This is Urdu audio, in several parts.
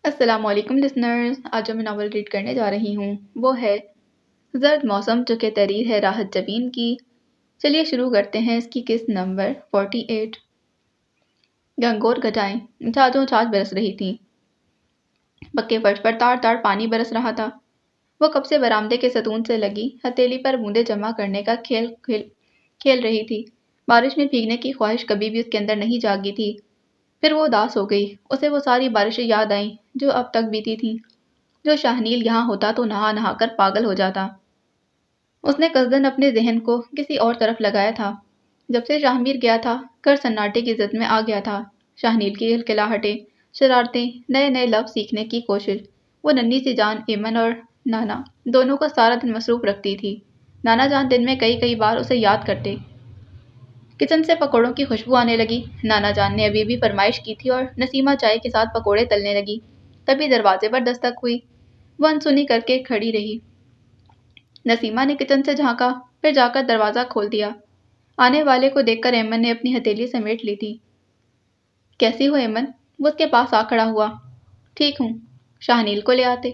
السلام علیکم لسنرز، آج جو میں ناول ریڈ کرنے جا رہی ہوں وہ ہے زرد موسم جو کہ تحریر ہے راحت جبین کی۔ چلیے شروع کرتے ہیں اس کی قسط نمبر 48۔ گنگور گھٹائیں چھاجوں چھاج برس رہی تھیں، پکے فرش پر تار تار پانی برس رہا تھا۔ وہ کب سے برآمدے کے ستون سے لگی ہتھیلی پر بوندیں جمع کرنے کا کھیل رہی تھی۔ بارش میں بھیگنے کی خواہش کبھی بھی اس کے اندر نہیں جاگی تھی۔ پھر وہ اداس ہو گئی، اسے وہ ساری بارشیں یاد آئیں جو اب تک بیتی تھیں۔ جو شاہنیل یہاں ہوتا تو نہا نہا کر پاگل ہو جاتا۔ اس نے قصداً اپنے ذہن کو کسی اور طرف لگایا تھا۔ جب سے شاہمیر گیا تھا گھر سناٹے کی زد میں آ گیا تھا۔ شاہنیل کی ہلکلاہٹیں، شرارتیں، نئے نئے لفظ سیکھنے کی کوشش، وہ ننھی سی جان ایمن اور نانا دونوں کو سارا دن مصروف رکھتی تھی۔ نانا جان دن میں کئی بار اسے یاد کرتے۔ کچن سے پکوڑوں کی خوشبو آنے لگی۔ نانا جان نے ابھی بھی فرمائش کی تھی اور نسیمہ چائے کے ساتھ پکوڑے تلنے لگی۔ تبھی دروازے پر دستک ہوئی۔ وہ انسنی کر کے کھڑی رہی۔ نسیمہ نے کچن سے جھانکا، پھر جا کر دروازہ کھول دیا۔ آنے والے کو دیکھ کر ایمن نے اپنی ہتھیلی سمیٹ لی تھی۔ کیسی ہو ایمن؟ وہ اس کے پاس آ کھڑا ہوا۔ ٹھیک ہوں، شاہنیل کو لے آتے۔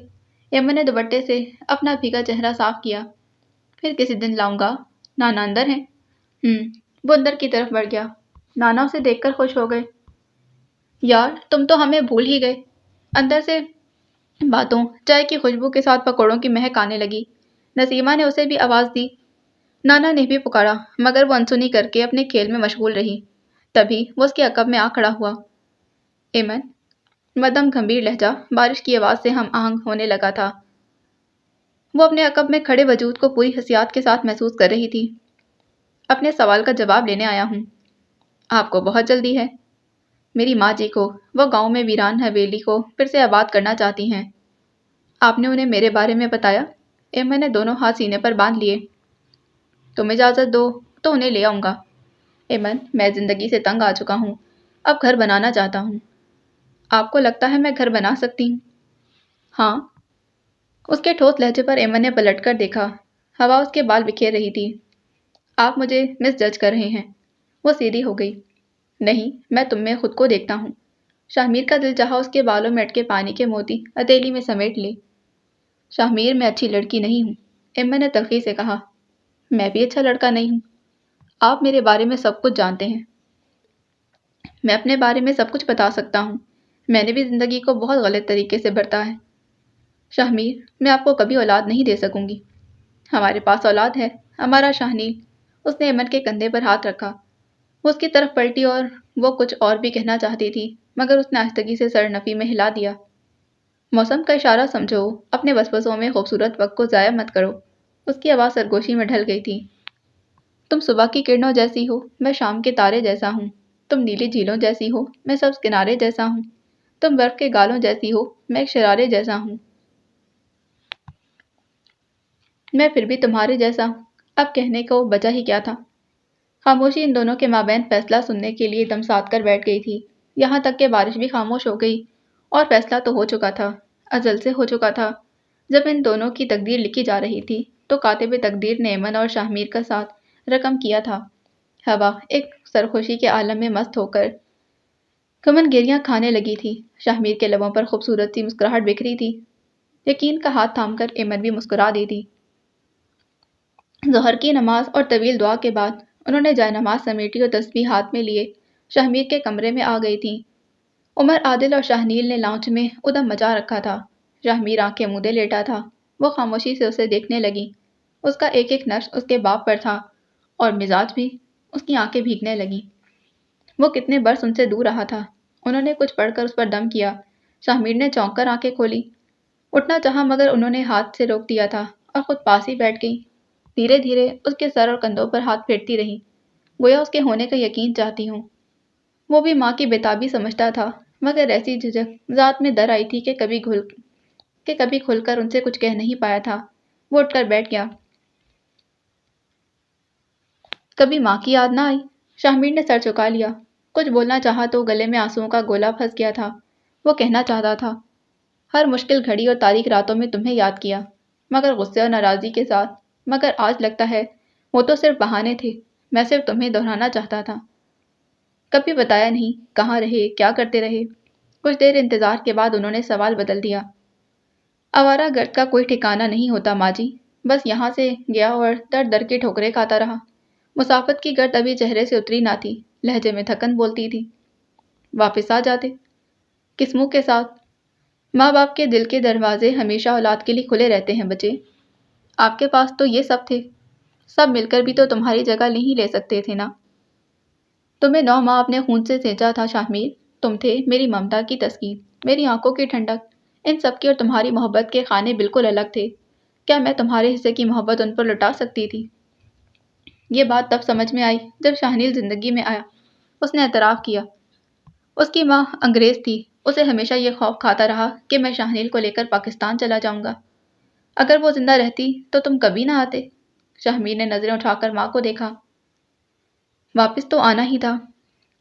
ایمن نے دوپٹے سے اپنا بھیگا چہرہ صاف کیا۔ پھر کسی دن لاؤں گا۔ نانا اندر ہیں؟ وہ اندر کی طرف بڑھ گیا۔ نانا اسے دیکھ کر خوش ہو گئے۔ یار تم تو ہمیں بھول ہی گئے۔ اندر سے باتوں، چائے کی خوشبو کے ساتھ پکوڑوں کی مہک آنے لگی۔ نسیمہ نے اسے بھی آواز دی۔ نانا نے بھی پکارا، مگر وہ انسنی کر کے اپنے کھیل میں مشغول رہی۔ تبھی وہ اس کے عقب میں آ کھڑا ہوا۔ ایمن، مدم گھمبیر لہجہ بارش کی آواز سے ہم آہنگ ہونے لگا تھا۔ وہ اپنے عقب میں کھڑے وجود کو پوری حسیات کے ساتھ محسوس کر رہی تھی۔ اپنے سوال کا جواب لینے آیا ہوں۔ آپ کو بہت جلدی ہے۔ میری ماں جی کو وہ گاؤں میں ویران حویلی کو پھر سے آباد کرنا چاہتی ہیں۔ آپ نے انہیں میرے بارے میں بتایا؟ ایمن نے دونوں ہاتھ سینے پر باندھ لیے۔ تم اجازت دو تو انہیں لے آؤں گا۔ ایمن، میں زندگی سے تنگ آ چکا ہوں، اب گھر بنانا چاہتا ہوں۔ آپ کو لگتا ہے میں گھر بنا سکتی ہوں؟ ہاں۔ اس کے ٹھوس لہجے پر ایمن نے پلٹ کر دیکھا۔ ہوا اس کے بال بکھیر رہی تھی۔ آپ مجھے مس جج کر رہے ہیں۔ وہ سیدھی ہو گئی۔ نہیں، میں تم میں خود کو دیکھتا ہوں۔ شاہمیر کا دل چاہا اس کے بالوں میں اٹکے پانی کے موتی ہتھیلی میں سمیٹ لے۔ شاہمیر، میں اچھی لڑکی نہیں ہوں، ایمن نے تلخی سے کہا۔ میں بھی اچھا لڑکا نہیں ہوں۔ آپ میرے بارے میں سب کچھ جانتے ہیں۔ میں اپنے بارے میں سب کچھ بتا سکتا ہوں۔ میں نے بھی زندگی کو بہت غلط طریقے سے بھرتا ہے۔ شاہمیر، میں آپ کو کبھی اولاد نہیں دے سکوں گی۔ ہمارے پاس اولاد ہے، ہمارا شاہنیل۔ اس نے ایمن کے کندھے پر ہاتھ رکھا۔ وہ اس کی طرف پلٹی اور وہ کچھ اور بھی کہنا چاہتی تھی، مگر اس نے آہستگی سے سر نفی میں ہلا دیا۔ موسم کا اشارہ سمجھو، اپنے وسوسوں میں خوبصورت وقت کو ضائع مت کرو۔ اس کی آواز سرگوشی میں ڈھل گئی تھی۔ تم صبح کی کرنوں جیسی ہو، میں شام کے تارے جیسا ہوں۔ تم نیلی جھیلوں جیسی ہو، میں سبز کنارے جیسا ہوں۔ تم برف کے گالوں جیسی ہو، میں ایک شرارے جیسا ہوں۔ میں پھر بھی تمہارے جیسا ہوں۔ اب کہنے کو بچا ہی کیا تھا؟ خاموشی ان دونوں کے مابین فیصلہ سننے کے لیے دم ساتھ کر بیٹھ گئی تھی، یہاں تک کہ بارش بھی خاموش ہو گئی۔ اور فیصلہ تو ہو چکا تھا، ازل سے ہو چکا تھا۔ جب ان دونوں کی تقدیر لکھی جا رہی تھی تو کاتب تقدیر نے ایمن اور شاہمیر کا ساتھ رقم کیا تھا۔ ہوا ایک سرخوشی کے عالم میں مست ہو کر کمن گیریاں کھانے لگی تھی۔ شاہمیر کے لبوں پر خوبصورت سی مسکراہٹ بکھری تھی۔ یقین کا ہاتھ تھام کر ایمن بھی مسکرا دی تھی۔ ظہر کی نماز اور طویل دعا کے بعد انہوں نے جائے نماز سمیٹی اور تسبیح ہاتھ میں لیے شاہمیر کے کمرے میں آ گئی تھیں۔ عمر، عادل اور شاہنیل نے لاؤنج میں ادم مچا رکھا تھا۔ شاہمیر آنکھیں مودے لیٹا تھا۔ وہ خاموشی سے اسے دیکھنے لگی۔ اس کا ایک ایک نقش اس کے باپ پر تھا اور مزاج بھی۔ اس کی آنکھیں بھیگنے لگیں۔ وہ کتنے برس ان سے دور رہا تھا۔ انہوں نے کچھ پڑھ کر اس پر دم کیا۔ شاہمیر نے چونک کر آنکھیں کھولی۔ اٹھنا چاہا مگر انہوں نے ہاتھ سے روک دیا تھا اور خود پاس ہی بیٹھ گئی۔ دھیرے دھیرے اس کے سر اور کندھوں پر ہاتھ پھیرتی رہی، گویا اس کے ہونے کا یقین چاہتی ہوں۔ وہ بھی ماں کی بےتابی سمجھتا تھا، مگر ایسی جھجک ذات میں در آئی تھی کہ کبھی کھل کر ان سے کچھ کہہ نہیں پایا تھا۔ وہ اٹھ کر بیٹھ گیا۔ کبھی ماں کی یاد نہ آئی؟ شاہمیر نے سر جھکا لیا۔ کچھ بولنا چاہا تو گلے میں آنسوؤں کا گولا پھنس گیا تھا۔ وہ کہنا چاہتا تھا، ہر مشکل گھڑی اور تاریک راتوں میں تمہیں یاد کیا، مگر غصے اور ناراضی کے ساتھ۔ مگر آج لگتا ہے وہ تو صرف بہانے تھے، میں صرف تمہیں دہرانا چاہتا تھا۔ کبھی بتایا نہیں، کہاں رہے، کیا کرتے رہے؟ کچھ دیر انتظار کے بعد انہوں نے سوال بدل دیا۔ آوارہ گرد کا کوئی ٹھکانہ نہیں ہوتا ماں جی، بس یہاں سے گیا اور در در کے ٹھوکریں کھاتا رہا۔ مسافت کی گرد ابھی چہرے سے اتری نہ تھی، لہجے میں تھکن بولتی تھی۔ واپس آ جاتے؟ کس منہ کے ساتھ؟ ماں باپ کے دل کے دروازے ہمیشہ اولاد کے لیے کھلے رہتے ہیں بچے۔ آپ کے پاس تو یہ سب تھے، سب مل کر بھی تو تمہاری جگہ نہیں لے سکتے تھے نا۔ تمہیں 9 ماہ اپنے خون سے سینچا تھا شاہمیر، تم تھے میری ممتا کی تسکین، میری آنکھوں کی ٹھنڈک۔ ان سب کی اور تمہاری محبت کے خانے بالکل الگ تھے۔ کیا میں تمہارے حصے کی محبت ان پر لٹا سکتی تھی؟ یہ بات تب سمجھ میں آئی جب شاہنیل زندگی میں آیا۔ اس نے اعتراف کیا۔ اس کی ماں انگریز تھی، اسے ہمیشہ یہ خوف کھاتا رہا کہ میں شاہنیل کو لے کر پاکستان چلا جاؤں گا۔ اگر وہ زندہ رہتی تو تم کبھی نہ آتے۔ شاہمیر نے نظریں اٹھا کر ماں کو دیکھا۔ واپس تو آنا ہی تھا۔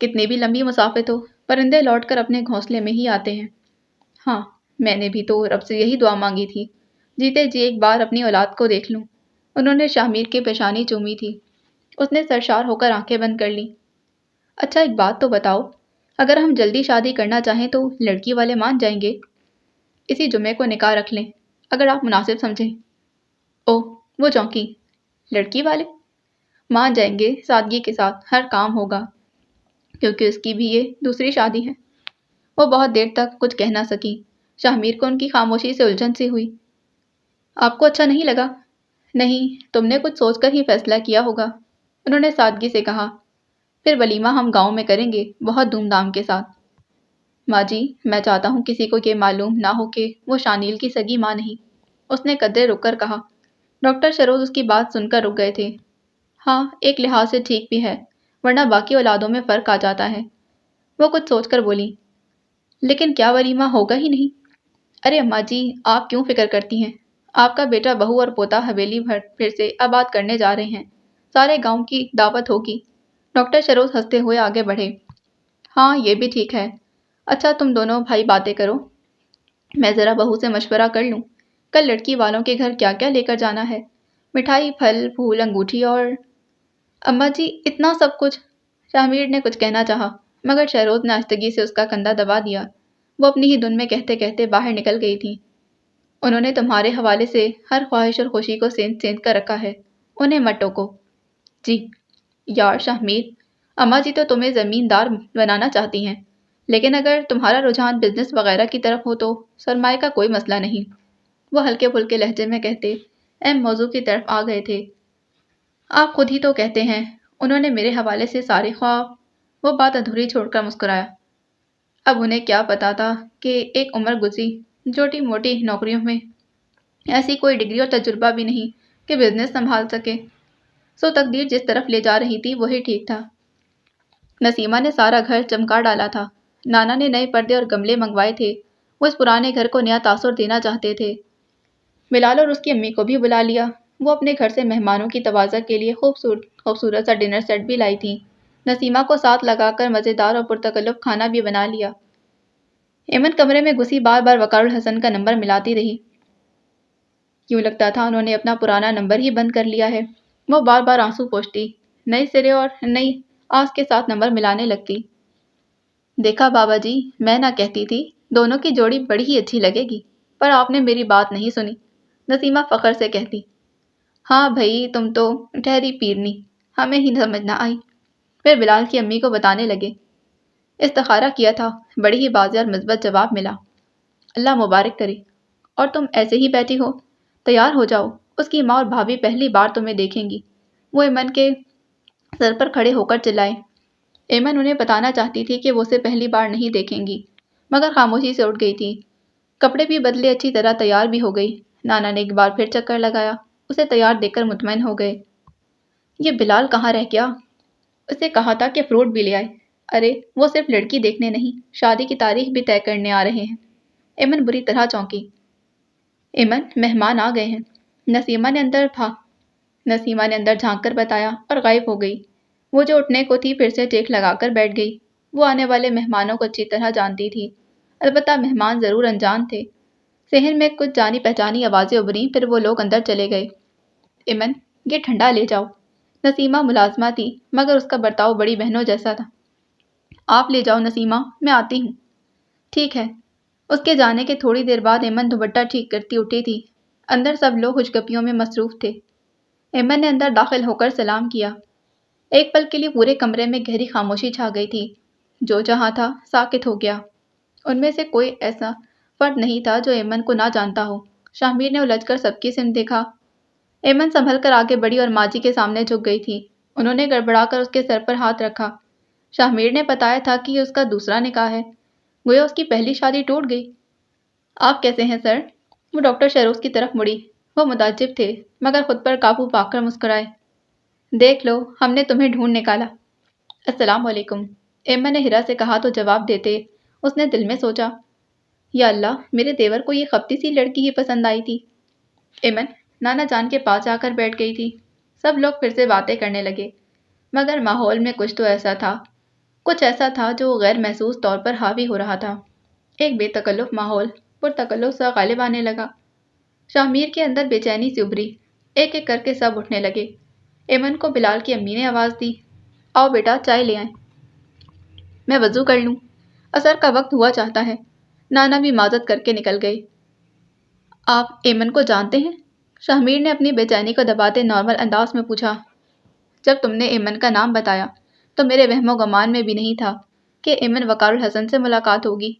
کتنی بھی لمبی مسافت ہو، پرندے لوٹ کر اپنے گھونسلے میں ہی آتے ہیں۔ ہاں، میں نے بھی تو رب سے یہی دعا مانگی تھی، جیتے جی ایک بار اپنی اولاد کو دیکھ لوں۔ انہوں نے شاہمیر کی پیشانی چومی تھی۔ اس نے سرشار ہو کر آنکھیں بند کر لیں۔ اچھا ایک بات تو بتاؤ، اگر ہم جلدی شادی کرنا چاہیں تو لڑکی والے مان جائیں گے؟ اسی جمعے کو نکاح رکھ لیں، اگر آپ مناسب سمجھیں۔ اوہ، وہ چونکی، لڑکی والے؟ مان جائیں گے، سادگی کے ساتھ ہر کام ہوگا، کیونکہ اس کی بھی یہ دوسری شادی ہے۔ وہ بہت دیر تک کچھ کہہ نہ سکی۔ شاہمیر کو ان کی خاموشی سے الجھن سی ہوئی۔ آپ کو اچھا نہیں لگا؟ نہیں، تم نے کچھ سوچ کر ہی فیصلہ کیا ہوگا، انہوں نے سادگی سے کہا۔ پھر ولیمہ ہم گاؤں میں کریں گے، بہت دھوم دھام کے ساتھ۔ ماں جی، میں چاہتا ہوں کسی کو یہ معلوم نہ ہو کہ وہ شانیل کی سگی ماں نہیں، اس نے قدرے رک کر کہا۔ ڈاکٹر شروز اس کی بات سن کر رک گئے تھے۔ ہاں، ایک لحاظ سے ٹھیک بھی ہے، ورنہ باقی اولادوں میں فرق آ جاتا ہے۔ وہ کچھ سوچ کر بولی۔ لیکن کیا ولیمہ ہوگا ہی نہیں؟ ارے اماں جی، آپ کیوں فکر کرتی ہیں؟ آپ کا بیٹا بہو اور پوتا حویلی بھر پھر سے آباد کرنے جا رہے ہیں، سارے گاؤں کی دعوت ہوگی۔ ڈاکٹر شروز ہنستے ہوئے آگے بڑھے۔ ہاں، یہ بھی ٹھیک ہے۔ اچھا تم دونوں بھائی باتیں کرو، میں ذرا بہو سے مشورہ کر لوں، کل لڑکی والوں کے گھر کیا کیا لے کر جانا ہے؟ مٹھائی، پھل پھول، انگوٹھی اور… اماں جی اتنا سب کچھ؟ شاہمیر نے کچھ کہنا چاہا مگر شہروز نے آہستگی سے اس کا کندھا دبا دیا۔ وہ اپنی ہی دھن میں کہتے کہتے باہر نکل گئی تھی۔ انہوں نے تمہارے حوالے سے ہر خواہش اور خوشی کو سینت سینت کر رکھا ہے، انہیں مت ٹوکو۔ جی یار شاہمیر، اماں جی تو تمہیں زمیندار بنانا چاہتی ہیں، لیکن اگر تمہارا رجحان بزنس وغیرہ کی طرف ہو تو سرمایہ کا کوئی مسئلہ نہیں، وہ ہلکے پھلکے لہجے میں کہتے اہم موضوع کی طرف آ گئے تھے۔ آپ خود ہی تو کہتے ہیں، انہوں نے میرے حوالے سے سارے خواب… وہ بات ادھوری چھوڑ کر مسکرایا۔ اب انہیں کیا پتا تھا کہ ایک عمر گزری، چھوٹی موٹی نوکریوں میں ایسی کوئی ڈگری اور تجربہ بھی نہیں کہ بزنس سنبھال سکے۔ سو تقدیر جس طرف لے جا رہی تھی وہی ٹھیک تھا۔ نسیمہ نے سارا گھر چمکا ڈالا تھا۔ نانا نے نئے پردے اور گملے منگوائے تھے، وہ اس پرانے گھر کو نیا تاثر دینا چاہتے تھے۔ بلال اور اس کی امی کو بھی بلا لیا، وہ اپنے گھر سے مہمانوں کی توازہ کے لیے خوبصورت سا ڈنر سیٹ بھی لائی تھیں۔ نسیمہ کو ساتھ لگا کر مزیدار اور پرتکلف کھانا بھی بنا لیا۔ ایمن کمرے میں گھسی بار بار وقار الحسن کا نمبر ملاتی رہی۔ کیوں لگتا تھا انہوں نے اپنا پرانا نمبر ہی بند کر لیا ہے۔ وہ بار بار آنسو پوچھتی، نئے سرے اور نئی آس کے ساتھ نمبر ملانے لگتی۔ دیکھا بابا جی، میں نہ کہتی تھی دونوں کی جوڑی بڑی ہی اچھی لگے گی، پر آپ نے میری بات نہیں سنی، نسیمہ فخر سے کہتی۔ ہاں بھائی، تم تو ٹھہری پیرنی، ہمیں ہی سمجھ نہ آئی۔ پھر بلال کی امی کو بتانے لگے۔ استخارہ کیا تھا، بڑی ہی واضح اور مثبت جواب ملا۔ اللہ مبارک کرے۔ اور تم ایسے ہی بیٹھی ہو؟ تیار ہو جاؤ، اس کی ماں اور بھابھی پہلی بار تمہیں دیکھیں گی، وہ ایمن کے سر پر کھڑے ہو کر چلائے۔ ایمن انہیں بتانا چاہتی تھی کہ وہ اسے پہلی بار نہیں دیکھیں گی، مگر خاموشی سے اٹھ گئی تھی۔ کپڑے بھی بدلے، اچھی طرح تیار بھی ہو گئی۔ نانا نے ایک بار پھر چکر لگایا، اسے تیار دیکھ کر مطمئن ہو گئے۔ یہ بلال کہاں رہ گیا؟ اسے کہا تھا کہ فروٹ بھی لے آئے۔ ارے وہ صرف لڑکی دیکھنے نہیں، شادی کی تاریخ بھی طے کرنے آ رہے ہیں۔ ایمن بری طرح چونکی۔ ایمن، مہمان آ گئے ہیں، نسیمہ نے اندر جھانک کر بتایا اور غائب ہو گئی۔ وہ جو اٹھنے کو تھی پھر سے ٹیک لگا کر بیٹھ گئی۔ وہ آنے والے مہمانوں کو اچھی طرح جانتی تھی، البتہ مہمان ضرور انجان تھے۔ صحن میں کچھ جانی پہچانی آوازیں ابھریں، پھر وہ لوگ اندر چلے گئے۔ ایمن، یہ ٹھنڈا لے جاؤ۔ نسیمہ ملازمہ تھی مگر اس کا برتاؤ بڑی بہنوں جیسا تھا۔ آپ لے جاؤ نسیمہ، میں آتی ہوں۔ ٹھیک ہے۔ اس کے جانے کے تھوڑی دیر بعد ایمن دوپٹہ ٹھیک کرتی اٹھی تھی۔ اندر سب لوگ خوشگپیوں میں مصروف تھے۔ ایمن نے اندر داخل ہو کر سلام کیا۔ ایک پل کے لیے پورے کمرے میں گہری خاموشی چھا گئی تھی۔ جو جہاں تھا ساکت ہو گیا۔ ان میں سے کوئی ایسا فرد نہیں تھا جو ایمن کو نہ جانتا ہو۔ شاہمیر نے الجھ کر سب کی سمت دیکھا۔ ایمن سنبھل کر آگے بڑھی اور ماجی کے سامنے جھک گئی تھی۔ انہوں نے گڑبڑا کر اس کے سر پر ہاتھ رکھا۔ شاہمیر نے بتایا تھا کہ یہ اس کا دوسرا نکاح ہے۔ گویا اس کی پہلی شادی ٹوٹ گئی۔ آپ کیسے ہیں سر؟ وہ ڈاکٹر شہروز کی طرف مڑی۔ وہ متعجب تھے مگر خود پر قابو پا کر مسکرائے۔ دیکھ لو ہم نے تمہیں ڈھونڈ نکالا۔ السلام علیکم، ایمن نے ہیرا سے کہا تو جواب دیتے اس نے دل میں سوچا، یا اللہ میرے دیور کو یہ خپتی سی لڑکی ہی پسند آئی تھی۔ ایمن نانا جان کے پاس جا کر بیٹھ گئی تھی۔ سب لوگ پھر سے باتیں کرنے لگے مگر ماحول میں کچھ ایسا تھا جو غیر محسوس طور پر حاوی ہو رہا تھا۔ ایک بے تکلف ماحول پرتکلف سا غالب آنے لگا۔ شاہمیر کے اندر بے چینی سی ابھری۔ ایک ایک کر کے سب اٹھنے لگے۔ ایمن کو بلال کی امی نے آواز دی، آؤ بیٹا چائے لے آئیں۔ میں وضو کر لوں، عصر کا وقت ہوا چاہتا ہے۔ نانا بھی معذرت کر کے نکل گئی۔ آپ ایمن کو جانتے ہیں؟ شاہمیر نے اپنی بے چینی کو دباتے نارمل انداز میں پوچھا۔ جب تم نے ایمن کا نام بتایا تو میرے وہم و گمان میں بھی نہیں تھا کہ ایمن وقار الحسن سے ملاقات ہوگی۔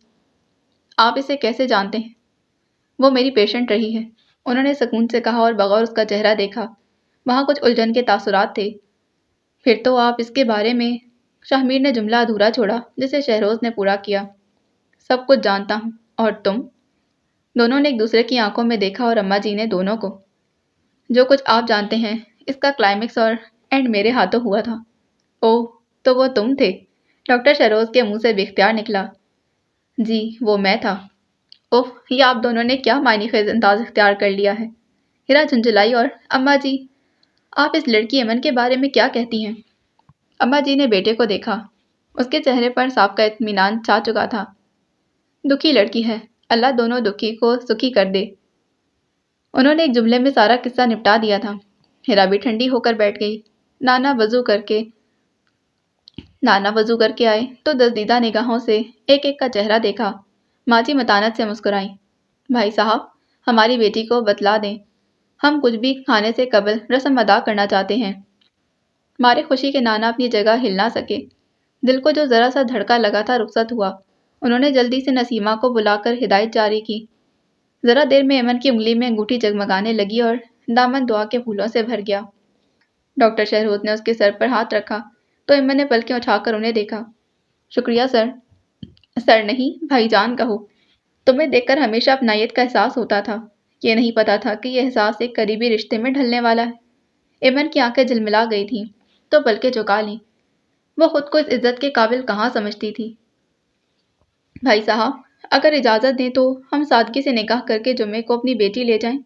آپ اسے کیسے جانتے ہیں؟ وہ میری پیشنٹ رہی ہے، انہوں نے سکون سے کہا اور بغور اس کا چہرہ دیکھا وہاں کچھ الجھن کے تاثرات تھے۔ پھر تو آپ اس کے بارے میں… شاہمیر نے جملہ ادھورا چھوڑا جسے شہروز نے پورا کیا۔ سب کچھ جانتا ہوں، اور تم؟ دونوں نے ایک دوسرے کی آنکھوں میں دیکھا اور اماں جی نے دونوں کو۔ جو کچھ آپ جانتے ہیں اس کا کلائمیکس اور اینڈ میرے ہاتھوں ہوا تھا۔ اوہ تو وہ تم تھے؟ ڈاکٹر شہروز کے منہ سے بے اختیار نکلا۔ جی وہ میں تھا۔ اوف یہ آپ دونوں نے کیا معنی خیز انداز اختیار کر لیا ہے۔ ہیرا جھنجھلائی اور اماں جی آپ اس لڑکی ایمن کے بارے میں کیا کہتی ہیں؟ اماں جی نے بیٹے کو دیکھا۔ اس کے چہرے پر صاحب کا اطمینان چھا چکا تھا۔ دکھی لڑکی ہے، اللہ دونوں دکھی کو سکھی کر دے۔ انہوں نے ایک جملے میں سارا قصہ نپٹا دیا تھا۔ ہیرا بھی ٹھنڈی ہو کر بیٹھ گئی۔ نانا وضو کر کے آئے تو دزدیدہ نگاہوں سے ایک ایک کا چہرہ دیکھا۔ ماجی متانت سے مسکرائیں۔ بھائی صاحب ہماری بیٹی کو بتلا دیں، ہم کچھ بھی کھانے سے قبل رسم ادا کرنا چاہتے ہیں۔ مارے خوشی کے نانا اپنی جگہ ہل نہ سکے۔ دل کو جو ذرا سا دھڑکا لگا تھا رخصت ہوا۔ انہوں نے جلدی سے نسیمہ کو بلا کر ہدایت جاری کی۔ ذرا دیر میں ایمن کی انگلی میں انگوٹھی جگمگانے لگی اور دامن دعا کے پھولوں سے بھر گیا۔ ڈاکٹر شہروز نے اس کے سر پر ہاتھ رکھا تو ایمن نے پلکیں اٹھا کر انہیں دیکھا۔ شکریہ سر۔ سر نہیں بھائی جان کہو۔ تمہیں دیکھ کر ہمیشہ اپنائیت کا احساس ہوتا تھا۔ یہ نہیں پتا تھا کہ یہ احساس ایک قریبی رشتے میں ڈھلنے والا ہے۔ ایمن کی آنکھیں جھلملا گئی تھیں تو پلکیں جھکا لیں۔ وہ خود کو اس عزت کے قابل کہاں سمجھتی تھی۔ بھائی صاحب اگر اجازت دیں تو ہم سادگی سے نکاح کر کے جمعے کو اپنی بیٹی لے جائیں۔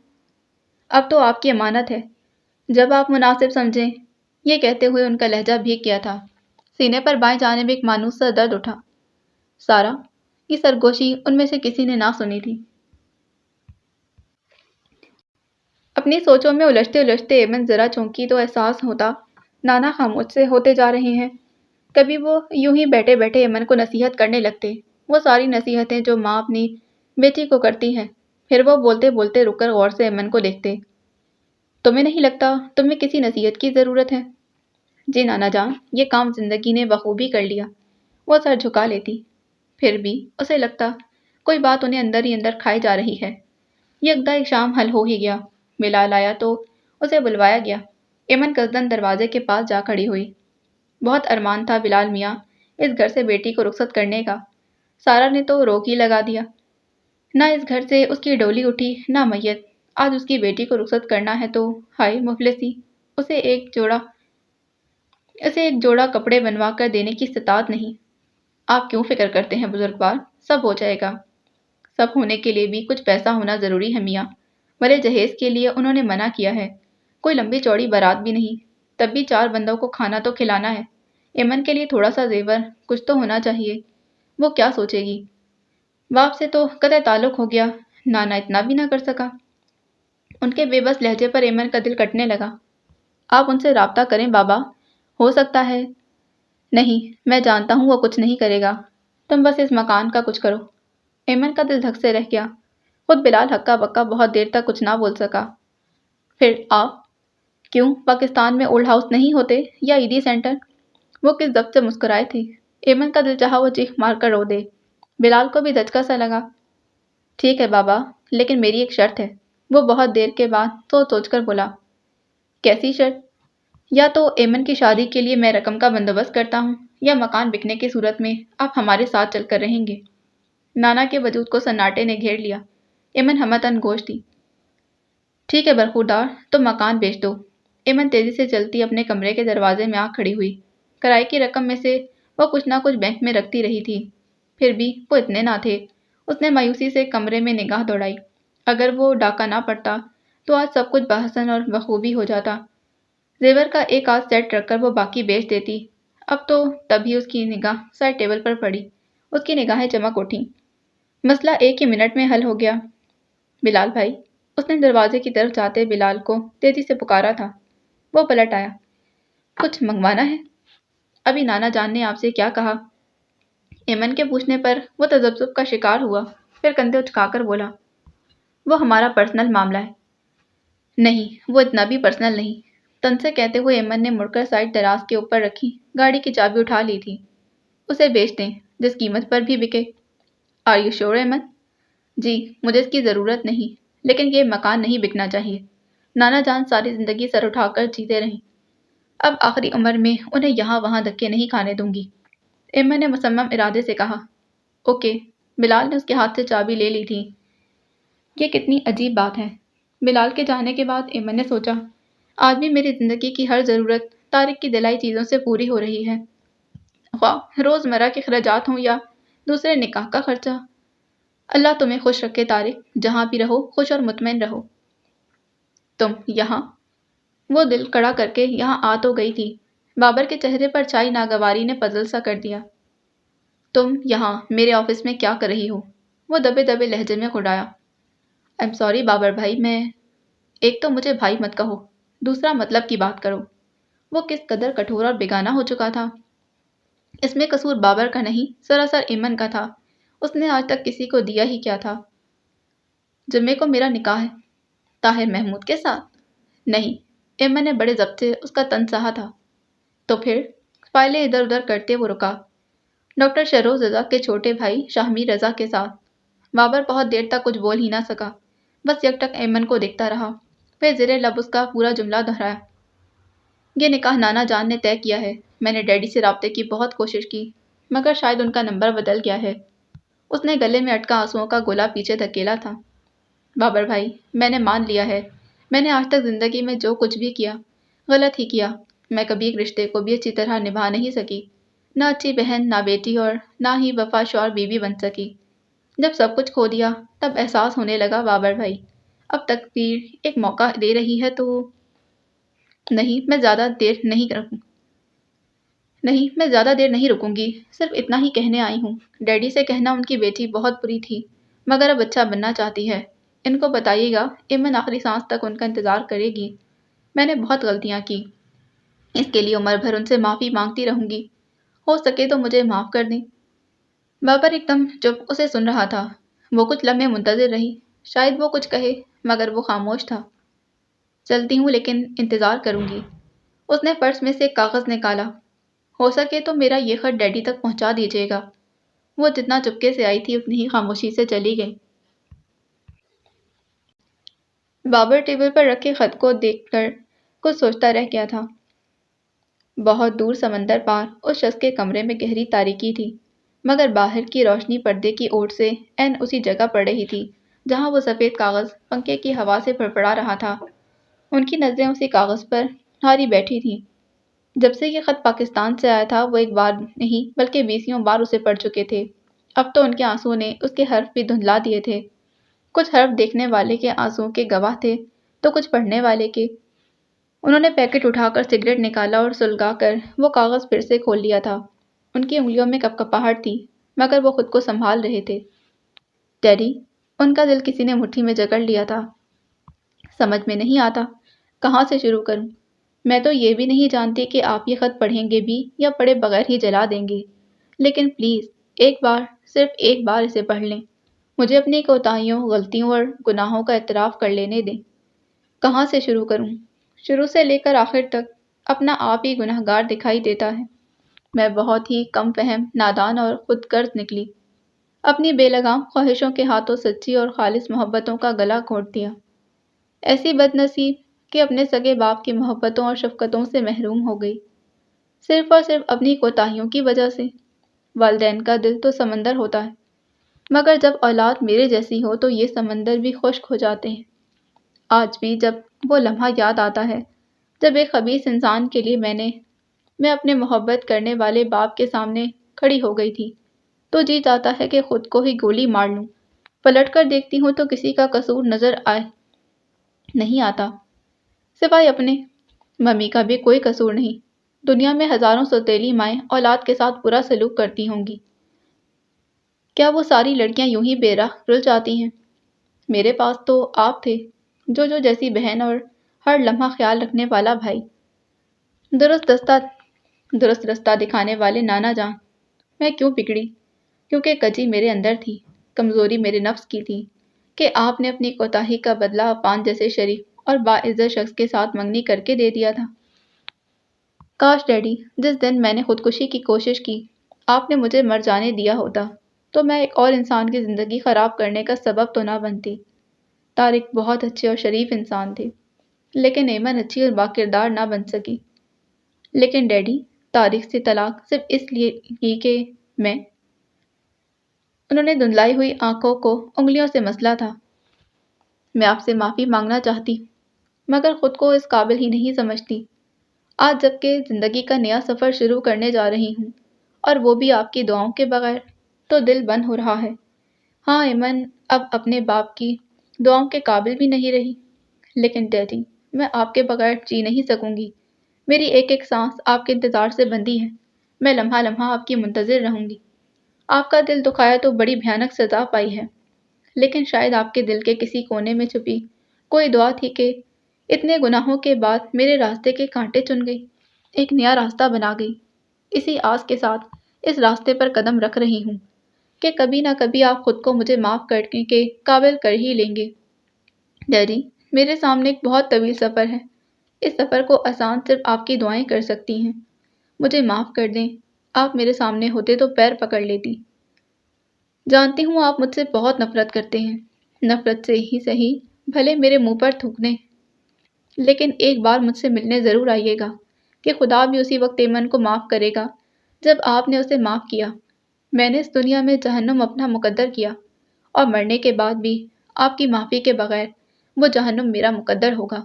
اب تو آپ کی امانت ہے، جب آپ مناسب سمجھیں۔ یہ کہتے ہوئے ان کا لہجہ بھیگ گیا تھا۔ سینے پر بائیں جانب ایک مانوس سا درد اٹھا۔ سارا یہ سرگوشی ان میں سے کسی نے نہ سنی تھی۔ اپنی سوچوں میں الجھتے الجھتے ایمن ذرا چونکی تو احساس ہوتا نانا خاموش سے ہوتے جا رہے ہیں۔ کبھی وہ یوں ہی بیٹھے بیٹھے ایمن کو نصیحت کرنے لگتے، وہ ساری نصیحتیں جو ماں اپنی بیٹی کو کرتی ہیں۔ پھر وہ بولتے بولتے رک کر غور سے ایمن کو دیکھتے۔ تمہیں نہیں لگتا تمہیں کسی نصیحت کی ضرورت ہے؟ جی نانا جان یہ کام زندگی نے بخوبی کر لیا۔ وہ سر جھکا لیتی۔ پھر بھی اسے لگتا کوئی بات انہیں اندر ہی اندر کھائی جا رہی ہے۔ یکدم ایک شام حل ہو ہی گیا۔ بلال آیا تو اسے بلوایا گیا۔ ایمن قصدن دروازے کے پاس جا کھڑی ہوئی۔ بہت ارمان تھا بلال میاں اس گھر سے بیٹی کو رخصت کرنے کا۔ سارا نے تو روک ہی لگا دیا۔ نہ اس گھر سے اس کی ڈولی اٹھی نہ میت۔ آج اس کی بیٹی کو رخصت کرنا ہے تو ہائے مفلسی، اسے ایک جوڑا کپڑے بنوا کر دینے کی استطاعت نہیں۔ آپ کیوں فکر کرتے ہیں بزرگوار، سب ہو جائے گا۔ سب ہونے کے لیے بھی کچھ پیسہ ہونا ضروری ہے میاں۔ بھلے جہیز کے لیے انہوں نے منع کیا ہے، کوئی لمبی چوڑی بارات بھی نہیں، تب بھی 4 بندوں کو کھانا تو کھلانا ہے۔ ایمن کے لیے تھوڑا سا زیور کچھ تو ہونا چاہیے۔ وہ کیا سوچے گی؟ باپ سے تو قطع تعلق ہو گیا، نانا اتنا بھی نہ کر سکا۔ ان کے بے بس لہجے پر ایمن کا دل کٹنے لگا۔ آپ ان سے رابطہ کریں بابا، ہو سکتا ہے۔ نہیں میں جانتا ہوں وہ کچھ نہیں کرے گا، تم بس اس مکان کا کچھ کرو۔ ایمن کا دل دھک سے رہ گیا۔ خود بلال ہکا بکا بہت دیر تک کچھ نہ بول سکا۔ پھر آپ کیوں پاکستان میں اولڈ ہاؤس نہیں ہوتے یا ایڈی سینٹر؟ وہ کس ضبط سے مسکرائے تھے۔ ایمن کا دل چاہا وہ چیخ مار کر رو دے۔ بلال کو بھی دھچکا سا لگا۔ ٹھیک ہے بابا، لیکن میری ایک شرط ہے۔ وہ بہت دیر کے بعد سوچ کر بولا۔ کیسی شرط؟ یا تو ایمن کی شادی کے لیے میں رقم کا بندوبست کرتا ہوں یا مکان بکنے کی صورت میں آپ ہمارے ساتھ چل کر رہیں گے۔ نانا کے وجود کو سناٹے نے گھیر لیا۔ ایمن ہمتاً گوش تھی۔ ٹھیک ہے برخوردار، تو مکان بیچ دو۔ ایمن تیزی سے چلتی اپنے کمرے کے دروازے میں آ کھڑی ہوئی۔ کرائے کی رقم میں سے وہ کچھ نہ کچھ بینک میں رکھتی رہی تھی، پھر بھی وہ اتنے نہ تھے۔ اس نے مایوسی سے کمرے میں نگاہ دوڑائی۔ اگر وہ ڈاکہ نہ پڑتا تو آج سب کچھ بحسن اور بخوبی ہو جاتا۔ زیور کا ایک آدھ سیٹ رکھ کر وہ باقی بیچ دیتی۔ اب تو تبھی اس کی نگاہ سائڈ ٹیبل پر پڑی۔ اس کی نگاہیں چمک اٹھیں۔ مسئلہ ایک ہی منٹ میں حل ہو گیا۔ بلال بھائی، اس نے دروازے کی طرف جاتے بلال کو تیزی سے پکارا تھا۔ وہ پلٹ آیا۔ کچھ منگوانا ہے؟ ابھی نانا جان نے آپ سے کیا کہا؟ ایمن کے پوچھنے پر وہ تذبذب کا شکار ہوا، پھر کندھے اچکا کر بولا۔ وہ ہمارا پرسنل معاملہ ہے۔ نہیں، وہ اتنا بھی پرسنل نہیں، تن سے کہتے ہوئے ایمن نے مڑ کر سائڈ دراز کے اوپر رکھی گاڑی کی چابی اٹھا لی تھی۔ اسے بیچ دیں، جس قیمت پر بھی بکے۔ Are you sure Aiman? جی، مجھے اس کی ضرورت نہیں، لیکن یہ مکان نہیں بکنا چاہیے۔ نانا جان ساری زندگی سر اٹھا کر جیتے رہیں، اب آخری عمر میں انہیں یہاں وہاں دھکے نہیں کھانے دوں گی۔ ایمن نے مصمم ارادے سے کہا۔ اوکے۔ بلال نے اس کے ہاتھ سے چابی لے لی تھی۔ یہ کتنی عجیب بات ہے۔ بلال کے جانے کے بعد ایمن نے سوچا، آج بھی میری زندگی کی ہر ضرورت طارق کی دلائی چیزوں سے پوری ہو رہی ہے، خواہ روز مرہ کے اخراجات ہوں یا دوسرے نکاح کا خرچہ۔ اللہ تمہیں خوش رکھے طارق، جہاں بھی رہو خوش اور مطمئن رہو۔ تم یہاں؟ وہ دل کڑا کر کے یہاں آ تو گئی تھی۔ بابر کے چہرے پر چھائی ناگواری نے پزل سا کر دیا۔ تم یہاں میرے آفس میں کیا کر رہی ہو؟ وہ دبے دبے لہجے میں کھڑایا۔ I'm sorry بابر بھائی، میں… ایک تو مجھے بھائی مت کہو، دوسرا مطلب کی بات کرو۔ وہ کس قدر کٹھور اور بیگانہ ہو چکا تھا۔ اس میں قصور بابر کا نہیں، سراسر ایمن کا تھا۔ اس نے آج تک کسی کو دیا ہی کیا تھا؟ جمعے کو میرا نکاح ہے۔ طاہر محمود کے ساتھ؟ نہیں۔ ایمن نے بڑے ضبط سے اس کا طن سہا تھا۔ تو پھر؟ فائلیں ادھر ادھر کرتے وہ رکا۔ ڈاکٹر شہروز رضا کے چھوٹے بھائی شاہمیر رضا کے ساتھ۔ بابر بہت دیر تک کچھ بول ہی نہ سکا، بس یکٹک ایمن کو دیکھتا رہا، پھر زیر لب اس کا پورا جملہ دہرایا۔ یہ نکاح نانا جان نے طے کیا ہے۔ میں نے ڈیڈی سے رابطے کی بہت کوشش کی، مگر شاید ان کا نمبر بدل گیا ہے۔ اس نے گلے میں اٹکا آنسوؤں کا گولا پیچھے دھکیلا تھا۔ بابر بھائی، میں نے مان لیا ہے، میں نے آج تک زندگی میں جو کچھ بھی کیا، غلط ہی کیا۔ میں کبھی ایک رشتے کو بھی اچھی طرح نبھا نہیں سکی، نہ اچھی بہن، نہ بیٹی، اور نہ ہی وفا شور بیوی بن سکی۔ جب سب کچھ کھو دیا تب احساس ہونے لگا بابر بھائی، اب تقدیر ایک موقع دے رہی ہے تو… نہیں، میں زیادہ دیر نہیں رکوں گی، صرف اتنا ہی کہنے آئی ہوں۔ ڈیڈی سے کہنا ان کی بیٹی بہت بری تھی، مگر اب اچھا بننا چاہتی ہے۔ ان کو بتائیے گا ایمن آخری سانس تک ان کا انتظار کرے گی۔ میں نے بہت غلطیاں کی، اس کے لیے عمر بھر ان سے معافی مانگتی رہوں گی۔ ہو سکے تو مجھے معاف کر دیں۔ بابر ایک دم چپ اسے سن رہا تھا۔ وہ کچھ لمحے منتظر رہی، شاید وہ کچھ کہے، مگر وہ خاموش تھا۔ چلتی ہوں، لیکن انتظار کروں گی۔ اس نے پرس میں سے ایک کاغذ نکالا۔ ہو سکے تو میرا یہ خط ڈیڈی تک پہنچا دیجیے گا۔ وہ جتنا چپکے سے آئی تھی اتنی ہی خاموشی سے چلی گئی۔ بابر ٹیبل پر رکھے خط کو دیکھ کر کچھ سوچتا رہ گیا تھا۔ بہت دور سمندر پار اس شخص کے کمرے میں گہری تاریکی تھی، مگر باہر کی روشنی پردے کی اوٹ سے عین اسی جگہ پڑ رہی تھی جہاں وہ سفید کاغذ پنکھے کی ہوا سے پھڑپڑا رہا تھا۔ ان کی نظریں اسی کاغذ پر ہاری بیٹھی تھیں۔ جب سے یہ خط پاکستان سے آیا تھا وہ ایک بار نہیں بلکہ 20 بار اسے پڑھ چکے تھے۔ اب تو ان کے آنسوؤں نے اس کے حرف بھی دھندلا دیے تھے۔ کچھ حرف دیکھنے والے کے آنسوؤں کے گواہ تھے تو کچھ پڑھنے والے کے۔ انہوں نے پیکٹ اٹھا کر سگریٹ نکالا اور سلگا کر وہ کاغذ پھر سے کھول لیا تھا۔ ان کی انگلیوں میں کپکپاہٹ تھی، مگر وہ خود کو سنبھال رہے تھے۔ ڈیڈی، ان کا دل کسی نے مٹھی میں جکڑ لیا تھا۔ سمجھ میں نہیں آتا کہاں سے شروع کروں۔ میں تو یہ بھی نہیں جانتی کہ آپ یہ خط پڑھیں گے بھی یا پڑھے بغیر ہی جلا دیں گے، لیکن پلیز ایک بار، صرف ایک بار اسے پڑھ لیں۔ مجھے اپنی کوتاہیوں، غلطیوں اور گناہوں کا اعتراف کر لینے دیں۔ کہاں سے شروع کروں؟ شروع سے لے کر آخر تک اپنا آپ ہی گنہگار دکھائی دیتا ہے۔ میں بہت ہی کم فہم، نادان اور خود غرض نکلی۔ اپنی بے لگام خواہشوں کے ہاتھوں سچی اور خالص محبتوں کا گلا گھونٹ دیا۔ ایسی بد نصیب کہ اپنے سگے باپ کی محبتوں اور شفقتوں سے محروم ہو گئی، صرف اور صرف اپنی کوتاہیوں کی وجہ سے۔ والدین کا دل تو سمندر ہوتا ہے، مگر جب اولاد میرے جیسی ہو تو یہ سمندر بھی خشک ہو جاتے ہیں۔ آج بھی جب وہ لمحہ یاد آتا ہے جب ایک خبیث انسان کے لیے میں اپنے محبت کرنے والے باپ کے سامنے کھڑی ہو گئی تھی، تو جی چاہتا ہے کہ خود کو ہی گولی مار لوں۔ پلٹ کر دیکھتی ہوں تو کسی کا قصور نظر نہیں آتا، سوائے اپنے۔ ممی کا بھی کوئی قصور نہیں۔ دنیا میں ہزاروں سوتیلی مائیں اولاد کے ساتھ برا سلوک کرتی ہوں گی، کیا وہ ساری لڑکیاں یوں ہی بے راہ رل جاتی ہیں؟ میرے پاس تو آپ تھے، جو جیسی بہن اور ہر لمحہ خیال رکھنے والا بھائی، درست رستہ دکھانے والے نانا جان۔ میں کیوں بگڑی؟ کیونکہ کجی میرے اندر تھی، کمزوری میرے نفس کی تھی کہ آپ نے اپنی کوتاہی کا بدلہ عفان جیسے شریف اور باعزت شخص کے ساتھ منگنی کر کے دے دیا تھا۔ کاش ڈیڈی، جس دن میں نے خودکشی کی کوشش کی آپ نے مجھے مر جانے دیا ہوتا تو میں ایک اور انسان کی زندگی خراب کرنے کا سبب تو نہ بنتی۔ طارق بہت اچھے اور شریف انسان تھے، لیکن ایمن اچھی اور باکردار نہ بن سکی۔ لیکن ڈیڈی، طارق سے طلاق صرف اس لیے کی کہ انہوں نے دھندلائی ہوئی آنکھوں کو انگلیوں سے مسلا تھا۔ میں آپ سے معافی مانگنا چاہتی، مگر خود کو اس قابل ہی نہیں سمجھتی۔ آج جب کہ زندگی کا نیا سفر شروع کرنے جا رہی ہوں، اور وہ بھی آپ کی دعاؤں کے بغیر، تو دل بند ہو رہا ہے۔ ہاں ایمن اب اپنے باپ کی دعاؤں کے قابل بھی نہیں رہی، لیکن ڈیڈی، میں آپ کے بغیر جی نہیں سکوں گی۔ میری ایک ایک سانس آپ کے انتظار سے بندھی ہے۔ میں لمحہ لمحہ آپ کی منتظر رہوں گی۔ آپ کا دل دکھایا تو بڑی بھیانک سزا پائی ہے، لیکن شاید آپ کے دل کے کسی کونے میں چھپی کوئی دعا تھی کہ اتنے گناہوں کے بعد میرے راستے کے کانٹے چن گئی، ایک نیا راستہ بنا گئی۔ اسی آس کے ساتھ اس راستے پر قدم رکھ رہی ہوں کہ کبھی نہ کبھی آپ خود کو مجھے معاف کرنے کے قابل کر ہی لیں گے۔ ڈیڈی، میرے سامنے ایک بہت طویل سفر ہے۔ اس سفر کو آسان صرف آپ کی دعائیں کر سکتی ہیں۔ مجھے معاف کر دیں، آپ میرے سامنے ہوتے تو پیر پکڑ لیتی۔ جانتی ہوں آپ مجھ سے بہت نفرت کرتے ہیں، نفرت سے ہی صحیح بھلے میرے منہ پر تھوکنے، لیکن ایک بار مجھ سے ملنے ضرور آئیے گا کہ خدا بھی اسی وقت ایمن کو معاف کرے گا جب آپ نے اسے معاف کیا۔ میں نے اس دنیا میں جہنم اپنا مقدر کیا، اور مرنے کے بعد بھی آپ کی معافی کے بغیر وہ جہنم میرا مقدر ہوگا۔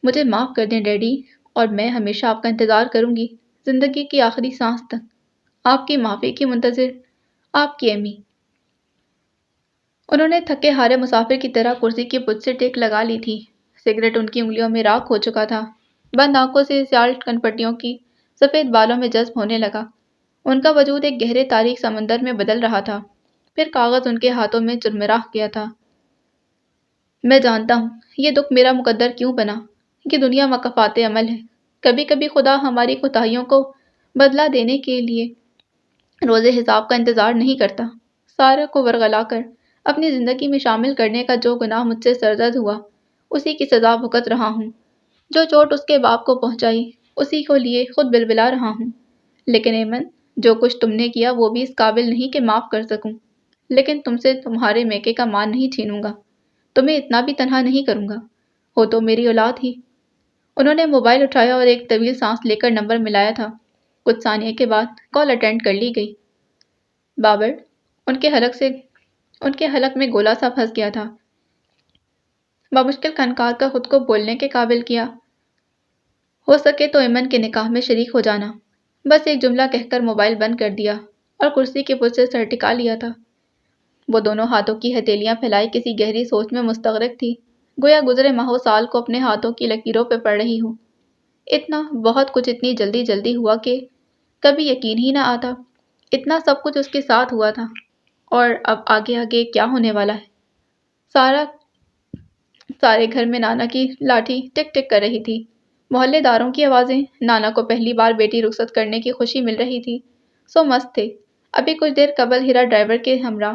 مجھے معاف کر دیں ڈیڈی، اور میں ہمیشہ آپ کا انتظار کروں گی، زندگی کی آخری سانس تک۔ آپ کی معافی کی منتظر، آپ کی ایمی۔ انہوں نے تھکے ہارے مسافر کی طرح کرسی کی پشت سے ٹیک لگا لی تھی۔ سگریٹ ان کی انگلیوں میں راکھ ہو چکا تھا۔ بند آنکھوں سے سیال کنپٹیوں کی سفید بالوں میں جذب ہونے لگا۔ ان کا وجود ایک گہرے تاریک سمندر میں بدل رہا تھا۔ پھر کاغذ ان کے ہاتھوں میں چرمرا گیا تھا۔ میں جانتا ہوں یہ دکھ میرا مقدر کیوں بنا۔ یہ دنیا مکافات عمل ہے۔ کبھی کبھی خدا ہماری کوتاہیوں کو بدلہ دینے کے لیے روز حساب کا انتظار نہیں کرتا۔ سارے کو ورغلا کر اپنی زندگی میں شامل کرنے کا جو گناہ مجھ سے سرزد ہوا، اسی کی سزا بھگت رہا ہوں۔ جو چوٹ اس کے باپ کو پہنچائی، اسی کو لیے خود بلبلا رہا ہوں۔ لیکن ایمن، جو کچھ تم نے کیا وہ بھی اس قابل نہیں کہ معاف کر سکوں، لیکن تم سے تمہارے میکے کا مان نہیں چھینوں گا۔ تمہیں اتنا بھی تنہا نہیں کروں گا، ہو تو میری اولاد ہی۔ انہوں نے موبائل اٹھایا اور ایک طویل سانس لے کر نمبر ملایا تھا۔ کچھ ثانیے کے بعد کال اٹینڈ کر لی گئی۔ بابر، ان کے حلق میں گولا سا پھنس گیا تھا۔ بامشکل کھنکار کا خود کو بولنے کے قابل کیا۔ ہو سکے تو ایمن کے نکاح میں شریک ہو جانا، بس ایک جملہ کہہ کر موبائل بند کر دیا اور کرسی کے پشت سے سر ٹکا لیا تھا۔ وہ دونوں ہاتھوں کی ہتھیلیاں پھیلائی کسی گہری سوچ میں مستغرق تھی، گویا گزرے ماہوں سال کو اپنے ہاتھوں کی لکیروں پہ پڑھ رہی ہوں۔ اتنا بہت کچھ اتنی جلدی ہوا کہ کبھی یقین ہی نہ آتا۔ اتنا سب کچھ اس کے ساتھ ہوا تھا، اور اب آگے کیا ہونے والا ہے۔ سارے گھر میں نانا کی لاٹھی ٹک ٹک کر رہی تھی۔ محلے داروں کی آوازیں، نانا کو پہلی بار بیٹی رخصت کرنے کی خوشی مل رہی تھی، سو مست تھے۔ ابھی کچھ دیر قبل ہیرا ڈرائیور کے ہمراہ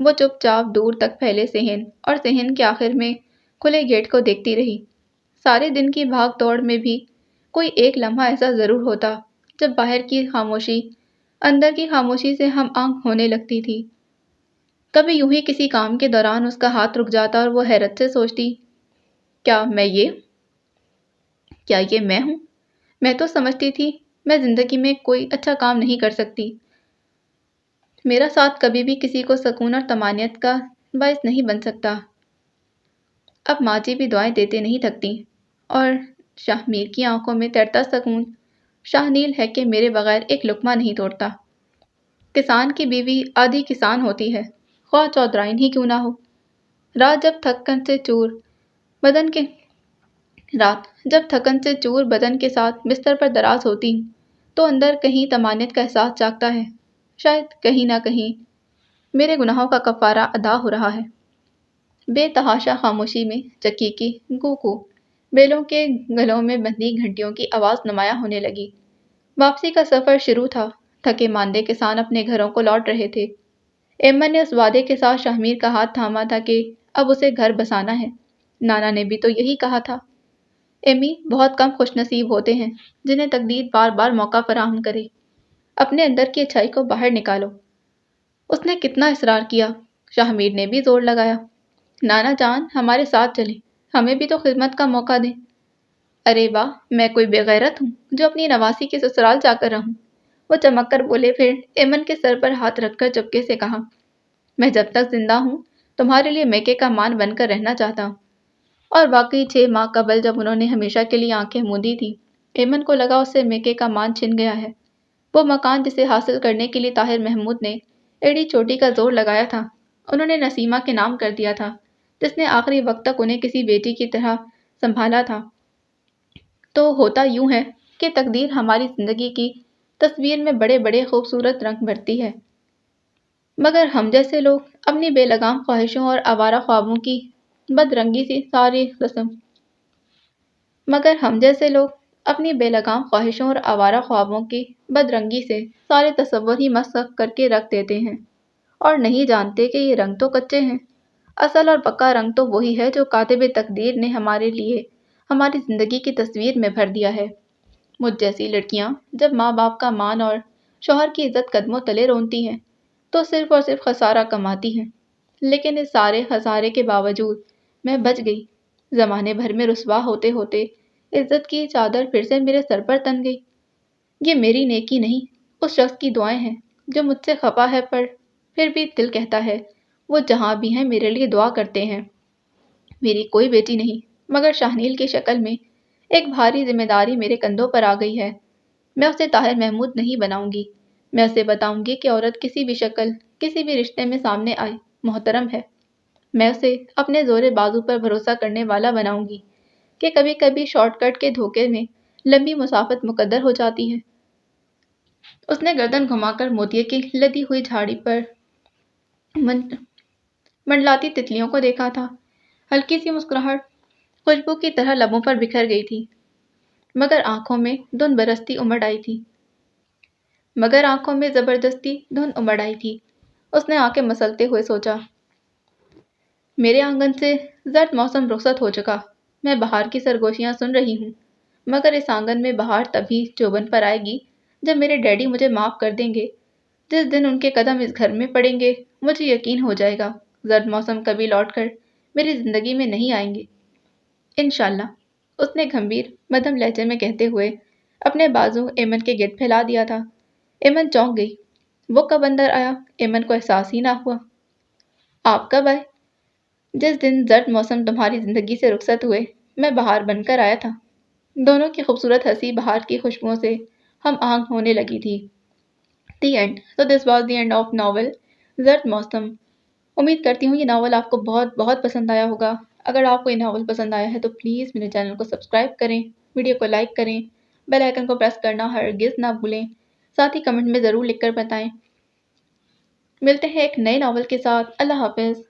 وہ چپ چاپ دور تک پھیلے صحن اور صحن کے آخر میں کھلے گیٹ کو دیکھتی رہی۔ سارے دن کی بھاگ دوڑ میں بھی کوئی ایک لمحہ ایسا ضرور ہوتا جب باہر کی خاموشی اندر کی خاموشی سے ہم آنکھ ہونے لگتی تھی۔ کبھی یوں ہی کسی کام کے دوران اس کا ہاتھ رک جاتا اور وہ حیرت سے سوچتی، کیا یہ میں ہوں؟ میں تو سمجھتی تھی میں زندگی میں کوئی اچھا کام نہیں کر سکتی۔ میرا ساتھ کبھی بھی کسی کو سکون اور طمانینت کا باعث نہیں بن سکتا۔ اب ماں جی بھی دعائیں دیتے نہیں تھکتی اور شاہ میر کی آنکھوں میں تیرتا سکون شاہ نیل ہے کہ میرے بغیر ایک لقمہ نہیں توڑتا۔ کسان کی بیوی آدھی کسان ہوتی ہے، خواہ چودرائن ہی کیوں نہ ہو۔ رات جب تھکن سے چور بدن کے ساتھ بستر پر دراز ہوتی ہوں تو اندر کہیں طمانینت کا احساس جاگتا ہے۔ شاید کہیں نہ کہیں میرے گناہوں کا کفارہ ادا ہو رہا ہے۔ بے تحاشا خاموشی میں چکی کی کو بیلوں کے گلوں میں بندھی گھنٹیوں کی آواز نمایاں ہونے لگی۔ واپسی کا سفر شروع تھا۔ تھکے ماندے کسان اپنے گھروں کو لوٹ رہے تھے۔ ایمن نے اس وعدے کے ساتھ شاہ میر کا ہاتھ تھاما تھا کہ اب اسے گھر بسانا ہے۔ نانا نے بھی تو یہی کہا تھا۔ ایمی، بہت کم خوش نصیب ہوتے ہیں جنہیں تقدیر بار بار موقع فراہم کرے۔ اپنے اندر کی اچھائی کو باہر نکالو۔ اس نے کتنا اصرار کیا۔ شاہ میر نے بھی زور لگایا، نانا جان ہمارے ساتھ چلیں، ہمیں بھی تو خدمت کا موقع دیں۔ ارے واہ، میں کوئی بے غیرت ہوں جو اپنی نواسی کے سسرال جا کر رہوں؟ وہ چمک کر بولے، پھر ایمن کے سر پر ہاتھ رکھ کر چپکے سے کہا، میں جب تک زندہ ہوں تمہارے لیے میکے کا مان بن کر رہنا چاہتا ہوں۔ اور واقعی 6 ماہ قبل جب انہوں نے ہمیشہ کے لیے آنکھیں موندی تھی، ایمن کو لگا اس سے میکے کا مان چھن گیا ہے۔ وہ مکان جسے حاصل کرنے کے لیے طاہر محمود نے ایڑی چوٹی کا زور لگایا تھا، انہوں نے نسیمہ کے نام کر دیا تھا، جس نے آخری وقت تک انہیں کسی بیٹی کی طرح سنبھالا تھا۔ تو ہوتا یوں ہے کہ تقدیر ہماری زندگی کی تصویر میں بڑے بڑے خوبصورت رنگ بھرتی ہے، مگر ہم جیسے لوگ اپنی بے لگام خواہشوں اور آوارہ خوابوں کی بدرنگی سے سارے تصور ہی مسخ کر کے رکھ دیتے ہیں اور نہیں جانتے کہ یہ رنگ تو کچے ہیں۔ اصل اور پکا رنگ تو وہی ہے جو کاتب تقدیر نے ہمارے لیے ہماری زندگی کی تصویر میں بھر دیا ہے۔ مجھ جیسی لڑکیاں جب ماں باپ کا مان اور شوہر کی عزت قدموں تلے رونتی ہیں تو صرف اور صرف خسارہ کماتی ہیں، لیکن اس سارے خسارے کے باوجود میں بچ گئی۔ زمانے بھر میں رسوا ہوتے ہوتے عزت کی چادر پھر سے میرے سر پر تن گئی۔ یہ میری نیکی نہیں، اس شخص کی دعائیں ہیں جو مجھ سے خفا ہے پر پھر بھی دل کہتا ہے وہ جہاں بھی ہیں میرے لیے دعا کرتے ہیں۔ میری کوئی بیٹی نہیں، مگر شاہ نیل کی شکل میں ایک بھاری ذمہ داری میرے کندھوں پر آ گئی ہے۔ میں اسے طاہر محمود نہیں بناؤں گی، میں اسے بتاؤں گی کہ عورت کسی بھی شکل کسی بھی رشتے میں سامنے آئے محترم ہے۔ میں اسے اپنے زور بازو پر بھروسہ کرنے والا بناؤں گی کہ کبھی کبھی شارٹ کٹ کے دھوکے میں لمبی مسافت مقدر ہو جاتی ہے۔ اس نے گردن گھما کر موتیے کی لدی ہوئی جھاڑی پر منڈلاتی تتلیوں کو دیکھا تھا۔ ہلکی سی مسکراہٹ خوشبو کی طرح لبوں پر بکھر گئی تھی، مگر آنکھوں میں زبردستی دھند امڑ آئی تھی۔ اس نے آنکھیں مسلتے ہوئے سوچا، میرے آنگن سے زرد موسم رخصت ہو چکا، میں بہار کی سرگوشیاں سن رہی ہوں، مگر اس آنگن میں بہار تبھی چوبن پر آئے گی جب میرے ڈیڈی مجھے معاف کر دیں گے۔ جس دن ان کے قدم اس گھر میں پڑیں گے مجھے یقین ہو جائے گا زرد موسم کبھی لوٹ کر میری زندگی میں نہیں آئیں گے، انشاءاللہ۔ اس نے گھمبیر مدھم لہجے میں کہتے ہوئے اپنے بازو ایمن کے گرد پھیلا دیا تھا۔ ایمن چونک گئی۔ وہ کب اندر آیا ایمن کو احساس ہی نہ ہوا۔ آپ کب آئے؟ جس دن زرد موسم تمہاری زندگی سے رخصت ہوئے میں بہار بن کر آیا تھا۔ دونوں کی خوبصورت ہنسی بہار کی خوشبوؤں سے ہم آہنگ ہونے لگی تھی۔ The end. So this was the end of novel زرد موسم۔ امید کرتی ہوں یہ ناول آپ کو بہت بہت پسند آیا ہوگا۔ اگر آپ کو یہ ناول پسند آیا ہے تو پلیز میرے چینل کو سبسکرائب کریں، ویڈیو کو لائک کریں، بیل آئیکن کو پریس کرنا ہرگز نہ بھولیں، ساتھ ہی کمنٹ میں ضرور لکھ کر بتائیں۔ ملتے ہیں ایک نئے ناول کے ساتھ۔ اللہ حافظ۔